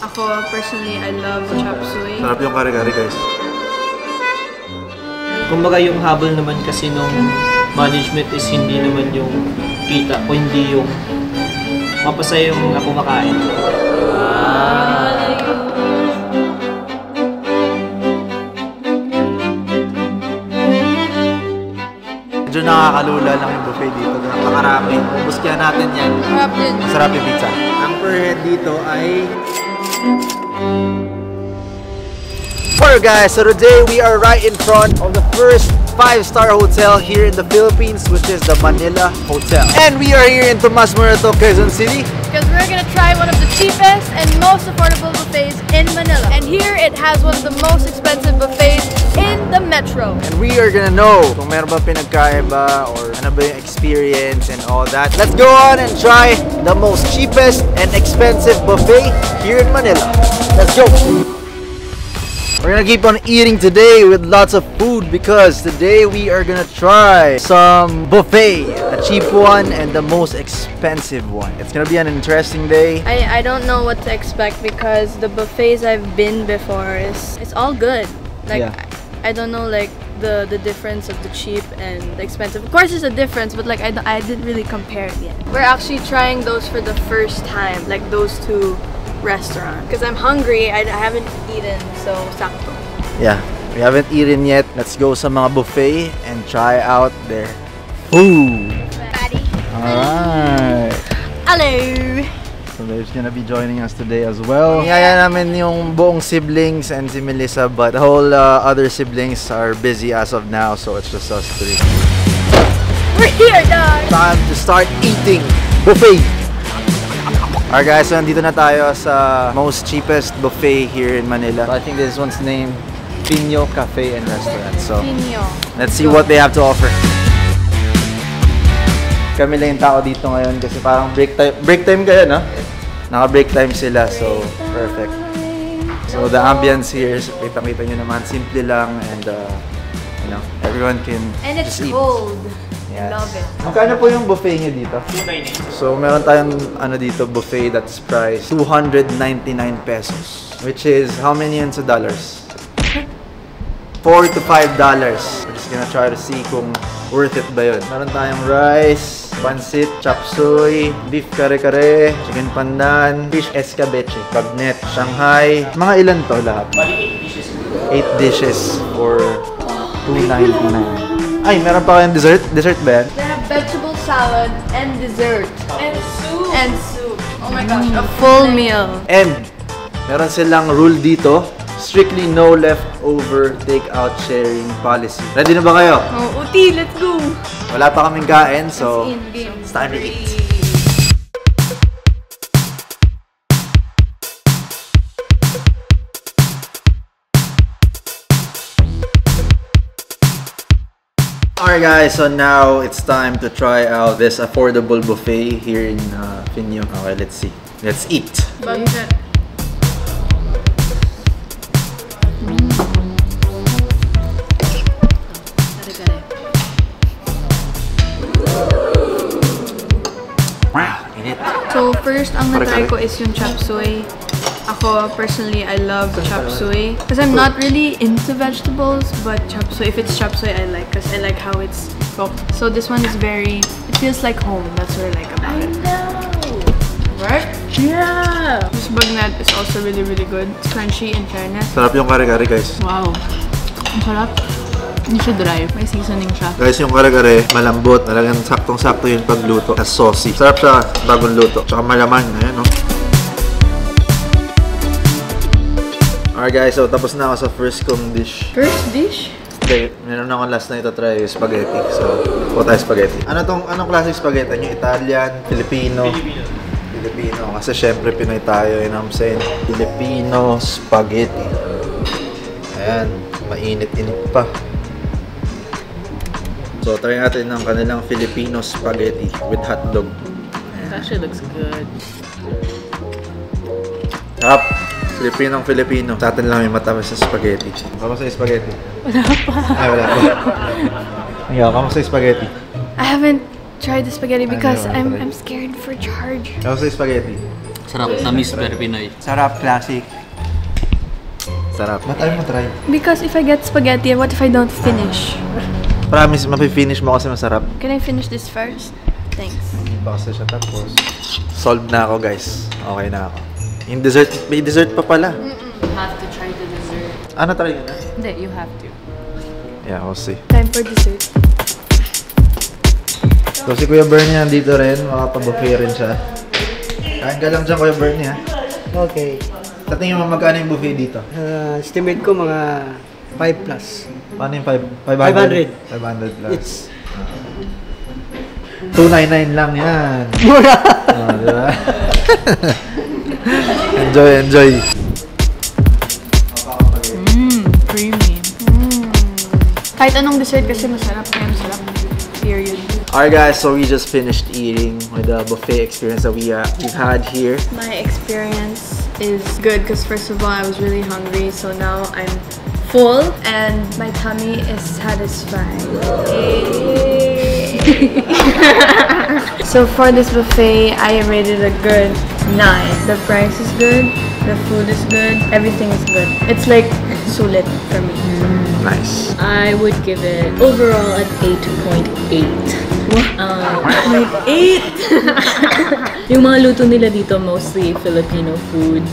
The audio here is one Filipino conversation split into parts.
Ako, personally, I love chop suey. Sarap yung kare-kare, guys. Kumbaga yung habol naman kasi nung management is hindi naman yung kita o hindi yung mapasaya yung mga kumakain. Medyo nakakalula lang yung buffet dito. Napakarami. Ubus kaya natin yan. Sarap din. Masarap yung pizza. Ang per head dito ay... Alright guys, so today we are right in front of the first 5-star hotel here in the Philippines, which is the Manila Hotel. And we are here in Tomas Morato, Quezon City. Because we're gonna try one of the cheapest and most affordable buffets in Manila. And here it has one of the most expensive buffets in the metro. And we are gonna know kung meron ba pinagkaiba or ano ba yung experience and all that. Let's go on and try the most cheapest and expensive buffet here in Manila. Let's go! We're gonna keep on eating today with lots of food because today we are gonna try some buffet. A cheap one and the most expensive one. It's gonna be an interesting day. I don't know what to expect because the buffets I've been before it's all good. Like Yeah. I don't know like the difference of the cheap and the expensive. Of course there's a difference, but like I didn't really compare it yet. We're actually trying those for the first time, like those two restaurants. Because I'm hungry, I haven't eaten, so sakto. Yeah, we haven't eaten yet. Let's go sa mga buffet and try out their food. Patty. Alright. Hello! So there's gonna be joining us today as well. Niyaya namin yung buong siblings and si Melissa, but the whole other siblings are busy as of now, so it's just us three. We're here, dog! Time to start eating buffet! Alright guys, so nandito na tayo sa most cheapest buffet here in Manila. I think this one's named Pino Cafe and Restaurant. So Pino. let's see what they have to offer. Kami lang yung tao dito ngayon kasi parang break time kayo, no? Naka-break time sila, so perfect. So the ambience here, kita-kita nyo naman, simple lang and you know, everyone can And it's just eat. cold. Yes. Love it. Magkano po yung buffet nyo dito? 298. So meron tayong ano dito, buffet that's priced 299 pesos, which is how many yun sa dollars? $4 to $5. We're just gonna try to see kung worth it ba yun. Meron tayong rice, pansit, chop suey, beef kare-kare, chicken pandan, fish escabeche, bagnet, Shanghai. Mga ilan to lahat? 8 dishes for $299. Ay, meron pa kayong dessert? Dessert ba yan? They have vegetable salad and dessert. And soup. And soup. Oh my gosh, a full meal. And meron silang rule dito, strictly no leftover takeout sharing policy. Ready na ba kayo? Oh, Uti, let's go! Wala pa kaming kain, so In game. it's time to eat. Alright guys, so now it's time to try out this affordable buffet here in Finyo. Okay, let's see. Let's eat. Budget. Wow, init. So first, ang na-try ko is yung chop suey. Ako, personally, I love chop suey. Because I'm not really into vegetables, but chop suey, if it's chop suey, I like. Because I like how it's cooked. So this one is very, it feels like home. That's what I like about it. Right? Yeah! This bagnet is also really, really good. It's crunchy in fairness. Sarap yung kare-kare guys. Wow. Ang sarap. Hindi siya dry. May seasoning siya. Guys, yung kare-kare, malambot. Talagang saktong-sakto yung pagluto. As saucy. Sarap siya, bagong luto. Tsaka malaman. Ayan, no? Alright guys, so tapos na ako sa first kong dish. First dish? Okay, meron akong last na ito try yung spaghetti. So, po tayo spaghetti. Anong klaseng spaghetti? Yung Italian, Filipino? Filipino. Kasi syempre Pinoy tayo, you know what I'm saying? Filipino spaghetti. Ayan, mainit-init pa. So, try natin ng kanilang Filipino spaghetti with hotdog. It actually looks good. Sarap! Filipino. Sa atin lang may matamis sa spaghetti. Kamusta yung spaghetti? Wala pa. Ay, wala pa. Ikaw, kamusta yung spaghetti? I haven't tried the spaghetti because I know, I'm scared for charge. Kamusta yung spaghetti? Sarap, tamis, very Pinoy. Sarap, classic. Sarap. Ba't ayaw mo try? Because if I get spaghetti, what if I don't finish? Promise, mapifinish mo kasi masarap. Can I finish this first? Thanks. Hindi pa kasi siya tapos. Solved na ako, guys. Okay na ako. Yung dessert, may dessert pa pala. You have to try the dessert. Ano, try ka na? Hindi, you have to. Yeah, we'll see. Time for dessert. So si Kuya Bernie nandito rin, makapag-buffet rin siya. Kain ka lang dyan, Kuya Bernie, ha? Okay. Sa tingin mo, magkano yung buffet dito? Estimate ko mga 5 plus. Paano yung 500? 500 plus. It's 299 lang yan. mura! Oh, diba? Enjoy. Creamy. Kahit anong dessert kasi masarap. Kaya masarap. Period. Alright guys, so we just finished eating with the buffet experience that we've had here. My experience is good because first of all, I was really hungry. So now I'm full and my tummy is satisfied. So for this buffet, I rated a good 9. The price is good, the food is good, everything is good. It's like sulit for me. Nice. I would give it overall an 8.8. Like 8! Yung mga luto nila dito, mostly Filipino food,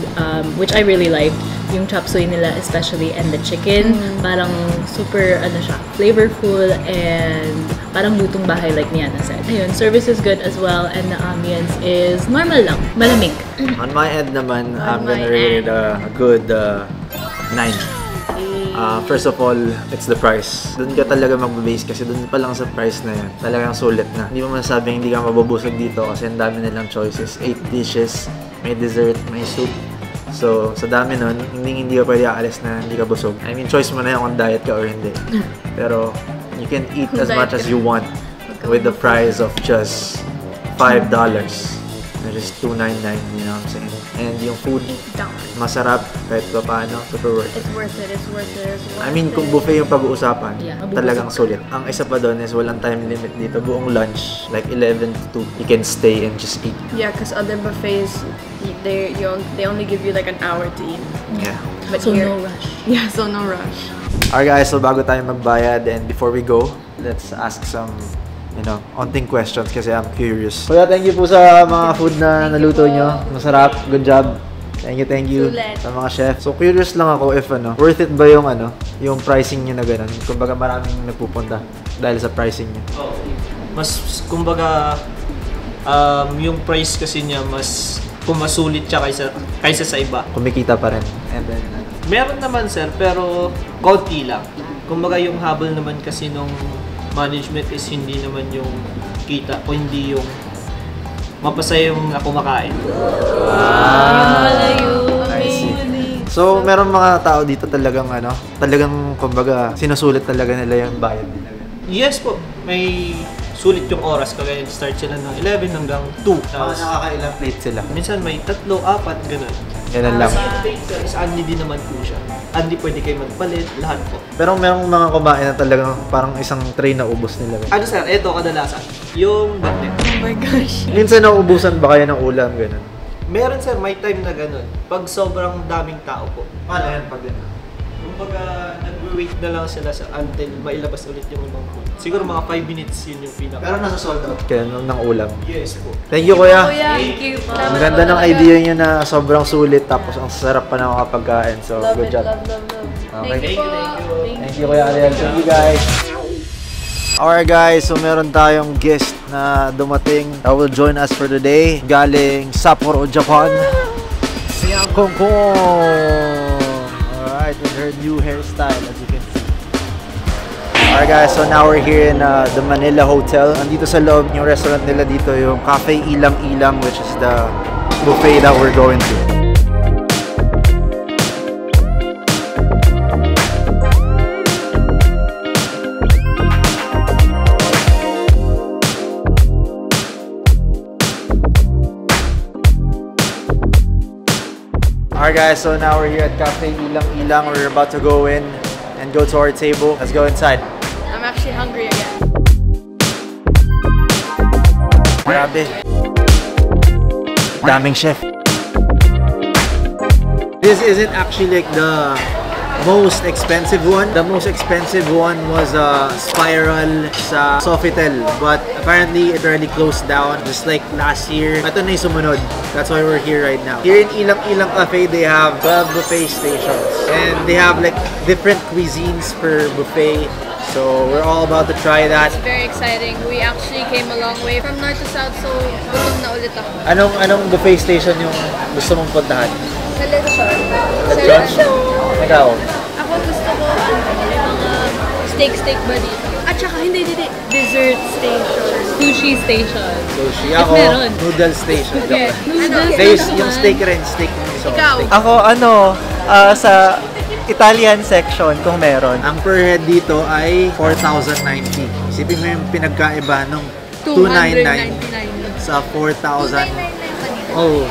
which I really like. Yung chop suey nila especially, and the chicken, parang super, siya, flavorful, and parang lutong bahay like Niana said. Ayun, service is good as well, and the ambience is normal lang, malamig. On my end naman, I'm gonna rate it a good 9. First of all, it's the price. Doon ka talaga mag-base kasi doon pa lang sa price na yan. Talagang sulit na. Hindi mo masasabing hindi ka mabubusog dito kasi ang dami nilang choices. 8 dishes, may dessert, may soup. So, sa dami nun, hindi ka pwede aalis na hindi ka busog. I mean, choice mo na yan kung diet ka or hindi. Pero, you can eat as much as you want with the price of just $5. Which is $2.99, you know what I'm saying? And yung food, masarap kahit pa paano, super worth it. It's worth it, it's worth it, it's worth it. I mean, kung buffet yung pag-uusapan, Yeah, talagang sulit. Ang isa pa doon is walang time limit dito. Buong lunch, like 11 to 2, you can stay and just eat. Yeah, because other buffets, they only give you like an hour to eat. Yeah. But So here, no rush. Yeah, so no rush. Alright guys, so bago tayo magbayad and before we go, let's ask some, onting questions kasi I'm curious. Kuya, thank you po sa mga food na naluto nyo. Masarap. Good job. Thank you Sulit. sa mga chef. So curious lang ako if worth it ba yung pricing nyo na ganun? Kumbaga maraming nagpupunta dahil sa pricing nyo. Mas, kumbaga, yung price kasi niya mas pumasulit siya kaysa sa iba. Kumikita pa rin. And then, Meron naman sir, pero konti lang. Kumbaga yung habol naman kasi nung management is hindi naman yung kita o hindi yung mapasaya yung kumakain. I see. So, meron mga tao dito talagang kumbaga, sinusulit talaga nila yung bayad nila. Yes po, may sulit yung oras. Kaya start sila ng 11 hanggang 2. Tapos, Nakakailang plate sila. minsan may 3, 4, ganun. Ganun lang. Sa Andy din naman po siya. Andy pwede kayo magpalit, lahat po. Pero merong mga kumain na talagang parang isang tray na ubos nila. Ano sir, eto kadalasan, yung ganit. Oh my gosh. Minsan nauubusan ba kayo ng ulam, ganun? Meron sir, may time na ganun. Pag sobrang daming tao po. Paano yan pag ganun? Kumbaga, nag-wait na lang sila until mailabas ulit yung ibang food. Siguro mga 5 minutes yun yung pinaka. Pero nasa sold out kaya ng ulam. Yes po. Thank you, kuya. Thank you. Ang ganda ng idea nyo na sobrang sulit tapos ang sarap pa ng mga pagkain. So, Love good it, job. love. Okay. Thank you. Thank you, Kuya Ariel. Thank you, guys. Alright, guys. So, meron tayong guest na dumating that will join us for today. Galing Sapporo, Japan. Si Yang Kong Kong. Alright, with her new hairstyle, as you can see. Alright, guys. So, now we're here in the Manila Hotel. Nandito sa loob yung restaurant nila dito, yung Cafe Ilang Ilang, which is the buffet that we're going to. Alright guys, so now we're here at Cafe Ilang Ilang. We're about to go in and go to our table. Let's go inside. I'm actually hungry again. Grabe. Daming chef. this isn't actually like the most expensive one. The most expensive one was a Spiral sa Sofitel, but apparently it already closed down just like last year. Ito na yung sumunod. That's why we're here right now. Here in Ilang Ilang Cafe, they have 12 buffet stations, and they have like different cuisines per buffet. So we're all about to try that. It's very exciting. We actually came a long way from north to south, so gutom na ulit ako. Anong buffet station yung gusto mong puntahan? Sa lechon. Lechon? Ikaw? Ako gusto ko may mga steak ba dito? At saka hindi. Dessert station. Sushi station. Sushi. If Ako, meron. noodle station. Okay. Base, yung steak rin. Steak yung gusto ko. Ikaw? Steak. Ako, sa Italian section, kung meron. Ang per head dito ay 4,090. Isipin mo yung pinagkaiba nung 299 sa 4,000. Oh,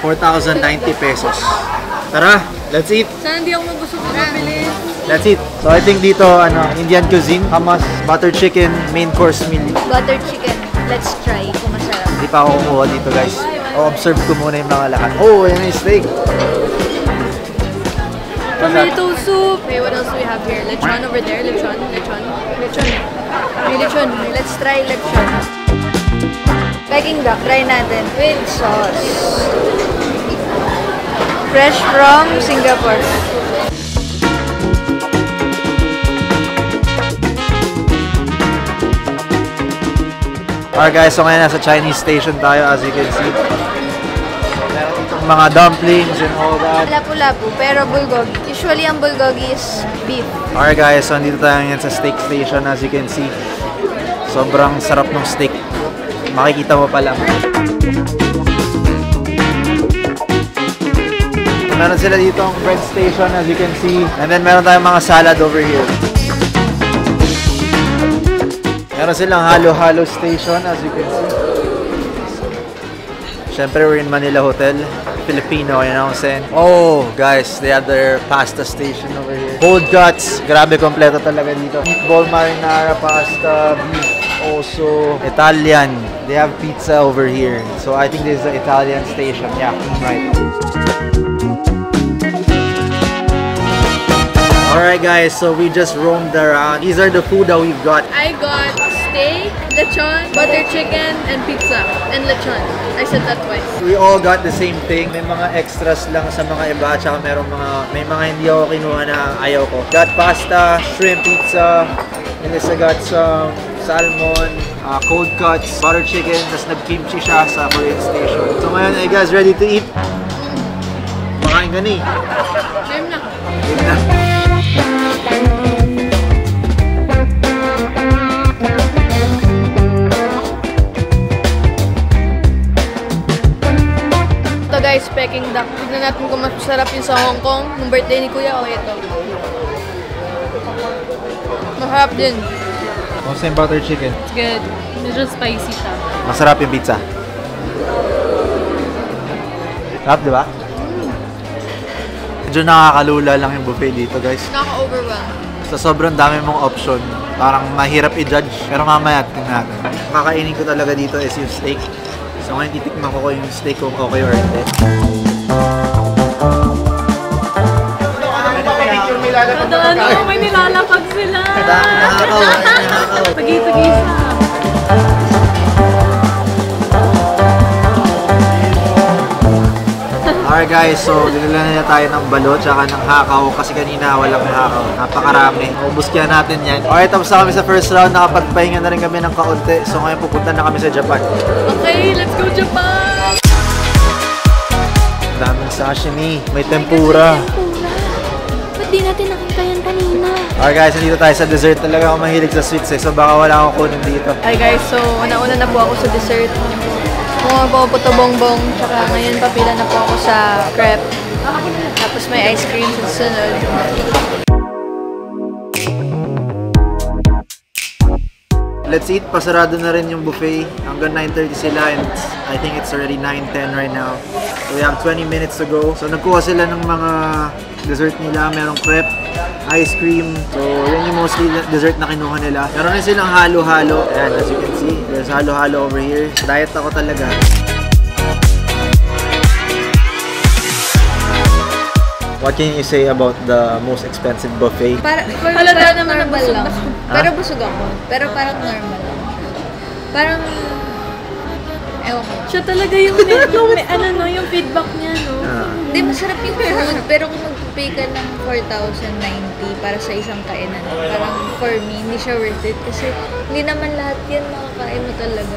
4,090 pesos. Tara, let's eat. Sana hindi ako mabusog na mabilis. Let's eat. So I think dito, Indian cuisine, hummus, butter chicken, main course meal. Butter chicken. Let's try kung masarap. Hindi pa ako kumuha dito, guys. O-observe ko muna yung mga lahat. Oh, yan yung steak. Tomato soup. Okay, what else do we have here? Lechon over there. Lechon. May lechon. Let's try lechon. Peking duck. Try natin. With sauce. Fresh from Singapore. Alright guys, so ngayon nasa Chinese station tayo, as you can see. Meron itong mga dumplings and all that. Lapu-lapu, pero bulgogi. Usually ang bulgogi is beef. Alright guys, so nandito tayo ngayon sa steak station, as you can see. Sobrang sarap ng steak. Makikita mo pa lang. Meron sila dito ang bread station, as you can see. And then meron tayong mga salad over here. Meron silang halo-halo station, as you can see. Siyempre, we're in Manila Hotel. Filipino, you know what I'm saying? Oh, guys, they have their pasta station over here. Cold cuts. Grabe, kompleto talaga dito. Meatball marinara, pasta, beef. Also, Italian. They have pizza over here. So, I think this is the Italian station. Yeah, right. Alright guys, so we just roamed around. These are the food that we've got. I got steak, lechon, butter chicken, and pizza. And lechon. I said that twice. We all got the same thing. May mga extras lang sa mga iba, tsaka may mga hindi ako kinuha na ayaw ko. Got pasta, shrimp pizza, Melissa got some salmon, cold cuts, butter chicken, tapos nag-kimchi siya sa Korean station. So ngayon, are you guys ready to eat? Makain ka ni. Game na. Game na. Ito guys, Peking duck. Tignan natin kung masarap yung sa Hong Kong. Nung birthday ni Kuya, o ito. Masarap din. Kumusta yung butter chicken? It's good. Medyo spicy siya. Masarap yung pizza. Sarap, di ba? Medyo nakakalula lang yung buffet dito, guys. Nakaka-overwhelm. Sa sobrang dami mong option, parang mahirap i-judge. Pero mamaya, tingnan natin. Kakainin ko talaga dito is yung steak. So ngayon titikman ko yung steak kung okay or hindi. Ano, may nilalapag sila. Nakakaw. Tagi-tagi siya. Alright guys, so dinala na tayo ng balot tsaka ng hakaw kasi kanina walang hakaw. Napakarami. Ubus kaya natin yan. Alright, tapos na kami sa first round. Nakapagpahinga na rin kami ng kaunti. So ngayon pupunta na kami sa Japan. Okay, let's go Japan! Daming sashimi. May tempura. Ba't di natin nakita yan kanina? Alright guys, nandito tayo sa dessert. Talaga ako mahilig sa sweets so baka wala akong kunin dito. Hi guys, so una-una na po ako sa dessert. Mga po puto bongbong, tsaka ngayon papila na po ako sa crepe. Tapos may ice cream sa sunod. Let's eat. Pasarado na rin yung buffet. Hanggang 9:30 sila and I think it's already 9:10 right now. So we have 20 minutes to go. So nagkuha sila ng mga dessert nila. Merong crepe, ice cream. So yan yung mostly dessert na kinuha nila. Meron rin silang halo-halo. Ayan, as you can see, there's halo-halo over here. Diet ako talaga. What can you say about the most expensive buffet? Halata naman na busog lang. ako. Pero busog ako. Pero parang normal lang siya. Parang, ewan ko. Siya talaga yung yung feedback niya, no? Hindi, masarap yung food. Pero kung mag-pay ka ng 4,090 para sa isang kainan, parang for me, hindi siya worth it. Kasi hindi naman lahat yan makakain mo talaga.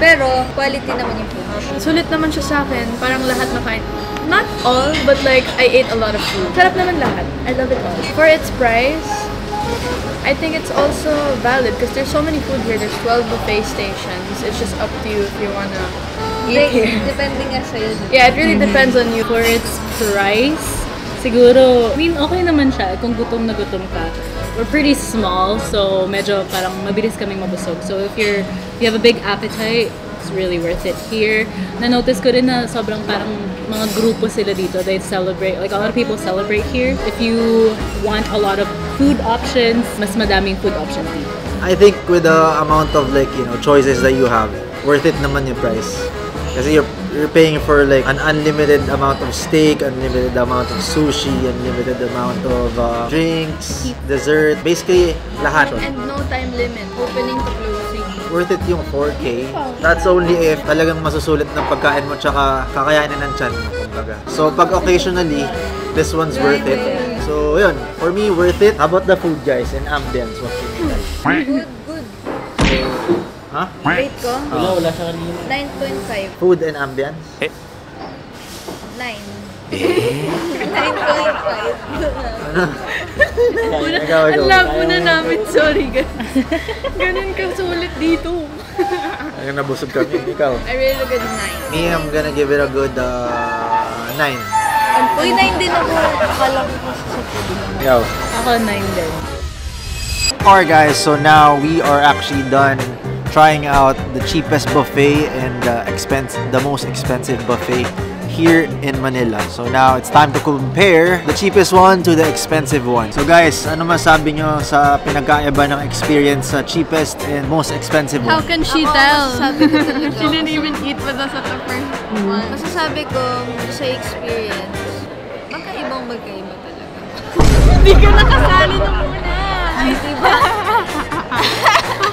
Pero, quality naman yung food. Sulit naman siya sa akin. Parang lahat na kain. Not all, but like, I ate a lot of food. Sarap naman lahat. I love it all. For its price, I think it's also valid because there's so many food here. There's 12 buffet stations. It's just up to you if you wanna eat here. Depende nga sa'yo. Yeah, it really depends on you. For its price, siguro, I mean, okay naman siya kung gutom na gutom ka. We're pretty small, so medyo parang mabilis kaming mabusog. So if you have a big appetite, it's really worth it here. Na-notice ko rin na sobrang parang mga grupo sila dito. They celebrate, like a lot of people celebrate here. If you want a lot of food options, mas madaming food options dito. I think with the amount of like, choices that you have, worth it naman yung price. Kasi you're paying for like an unlimited amount of steak, unlimited amount of sushi, unlimited amount of drinks, dessert, basically lahat. And no time limit. Opening to closing. Worth it yung 4K. That's only if talagang masusulit ng pagkain mo tsaka kakayanin ng tiyan mo, kumbaga. So pag occasionally, this one's worth it. So yun, for me, worth it. How about the food, guys, and ambience? What can you guys? Good. Huh? Rate ko, Wala siya kanina. 9.5. Food and ambience? 9. 9.5. Ikaw. Ang labo na namin, sorry. Ganun ka sulit dito. Ayun, nabusog kami. Ikaw? I really good 9. Me, I'm gonna give it a good 9. Uy, 9 din ako. Akala ko kasi sa food. Ikaw? Ako 9 din. Alright guys, so now we are actually done trying out the cheapest buffet and the most expensive buffet here in Manila. So now it's time to compare the cheapest one to the expensive one. So guys, ano masabi nyo sa pinagkaiba ng experience sa cheapest and most expensive How one? can she tell? She didn't even eat with us at the first one. Masasabi ko, sa experience, magkaiba talaga. Hindi ka nakasali na muna. Ay, diba?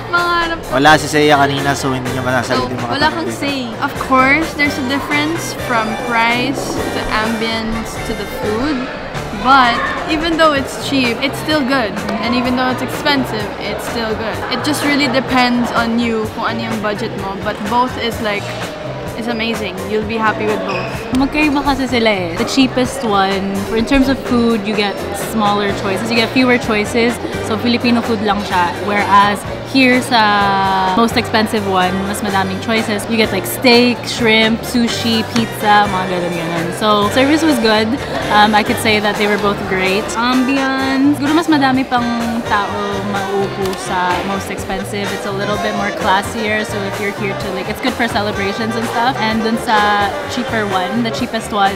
Mangarap. Wala si Seiya kanina, so hindi niya masasalit yung mga Wala kang say. Of course, there's a difference from price to ambience to the food. But even though it's cheap, it's still good. And even though it's expensive, it's still good. It just really depends on you kung ano yung budget mo. But both is like, it's amazing. You'll be happy with both. Magkaiba kasi sila eh. The cheapest one, in terms of food, you get smaller choices. You get fewer choices. So, Filipino food lang siya. Whereas, here sa most expensive one, mas madaming choices. You get like steak, shrimp, sushi, pizza, mga ganun. So, service was good. I could say that they were both great. Ambience, siguro mas madami pang tao mauupo sa most expensive. It's a little bit more classier. So, if you're here to like, it's good for celebrations and stuff. And dun sa cheaper one, the cheapest one,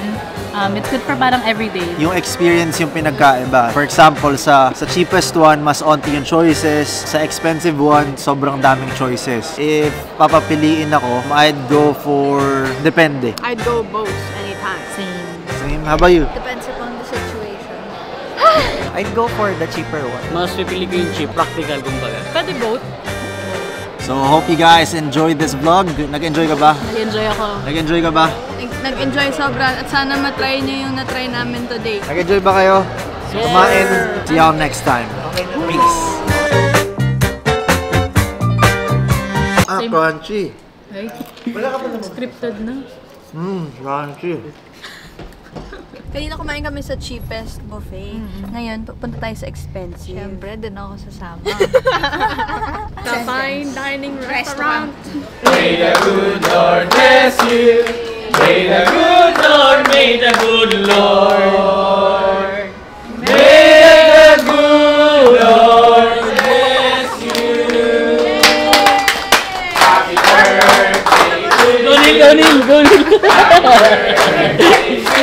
it's good for parang everyday. Yung experience yung pinagkaiba. For example, sa cheapest one, mas onti yung choices. Sa expensive one, sobrang daming choices. If papapiliin ako, I'd go for... Depende. I'd go both anytime. Same. How about you? Depends upon the situation. I'd go for the cheaper one. Mas pipili ko yung cheap, practical kumbaga. Pwede both. So, hope you guys enjoyed this vlog. Nag-enjoy ka ba? Nag-enjoy ako. Nag-enjoy ka ba? Nag-enjoy sobra at sana matry niyo yung na-try namin today. Nag-enjoy ba kayo? Kumain. See y'all next time. Peace. Crunchy. Ay, scripted na. Crunchy. Kanina kumain kami sa cheapest buffet. Ngayon, punta tayo sa expensive. Siyempre, dun ako sasama. The fine dining restaurant. May the good Lord bless you. May the good Lord, may the good Lord. May the good Lord bless you. Happy birthday to you. Happy birthday